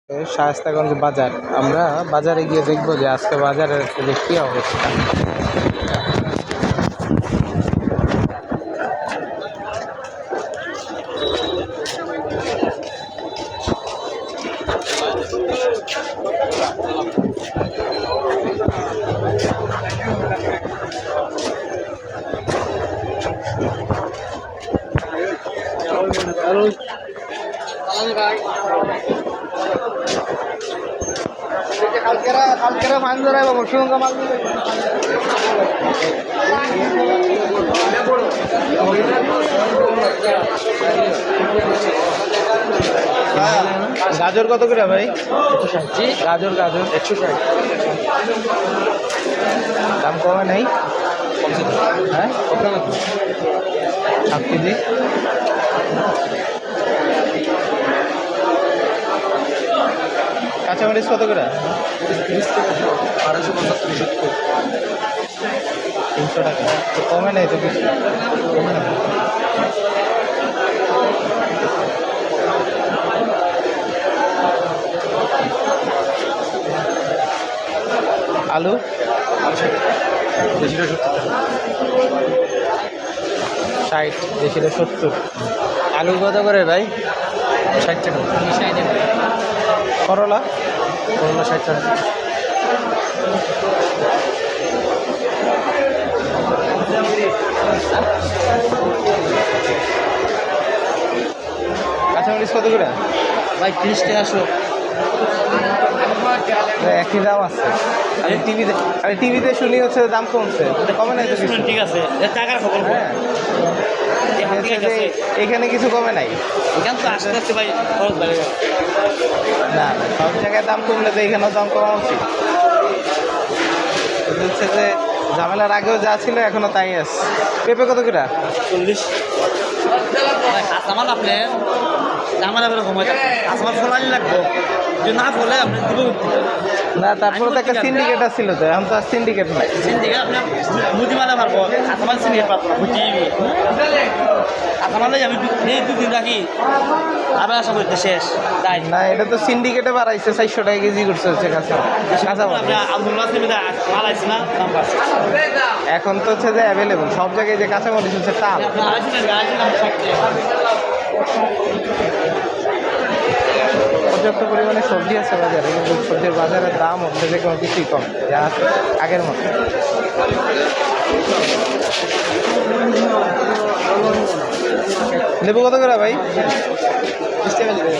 শায়েস্তাগঞ্জ বাজার। আমরা বাজারে গিয়ে দেখবো যে আজকে বাজারের যে কি অবস্থা। কালকেরা ফাইন ধরাই বাবু শিবঙ্গা মাল গাজর কত করে ভাই? গাজর 160। দাম কমে নাই? হ্যাঁ হাফ কেজি। কাঁচামরিচ কত করে? 300 টাকা। তো কমে নেই তো কিছু, কমে না। আলু দেশিটা 60, দেশিটা 70। আলু কত করে ভাই? 60 টাকা। করলা 60 টাকা। কাঁচামরিচ কত করে ভাই? 30 টাকা। একই দাম আছে। টিভিতে শুনি হচ্ছে দাম কমছে, কমে নাই তো কিছু। ঠিক আছে, টাকার খবর। হ্যাঁ এখানে কিছু কমে নাই। এখানে তো আস্তে আস্তে ভাই খরচ বেড়ে যাবে। না সব জায়গায় দাম কমলে তো এখানেও দাম কমা উচিত। হচ্ছে যে ঝামেলার আগেও যা ছিল এখনো তাই আছে। পেঁপে কত করে? 40। আমার আপনি ঝামেলা বেরো সময় আমার ফোলাই লাগবো, যদি না ফলে আপনি না। তারপরে তো একটা সিন্ডিকেট ছিল, তো এখন তো আর সিন্ডিকেট নাই। সিন্ডিকেট আপনি মুদি মালা পারবো, আমার সিন্ডিকেট পারবো না। আপনার আমি 2 দিন রাখি, আবার আশা করতে শেষ তাই না। এটা তো সিন্ডিকেটে বাড়াইছে, 400 টাকা কেজি করছে হচ্ছে কাঁচা। এখন তো হচ্ছে যে অ্যাভেলেবল সব জায়গায়, যে কাঁচামরিচ হচ্ছে টাল। পর্যাপ্ত পরিমাণে সবজি আছে বাজারে, কিন্তু সবজির বাজারের দাম হচ্ছে যে কোনো কিছুই কম, যা আগের মতো। লেবু কত করে ভাই? 20 টাকা দিবে।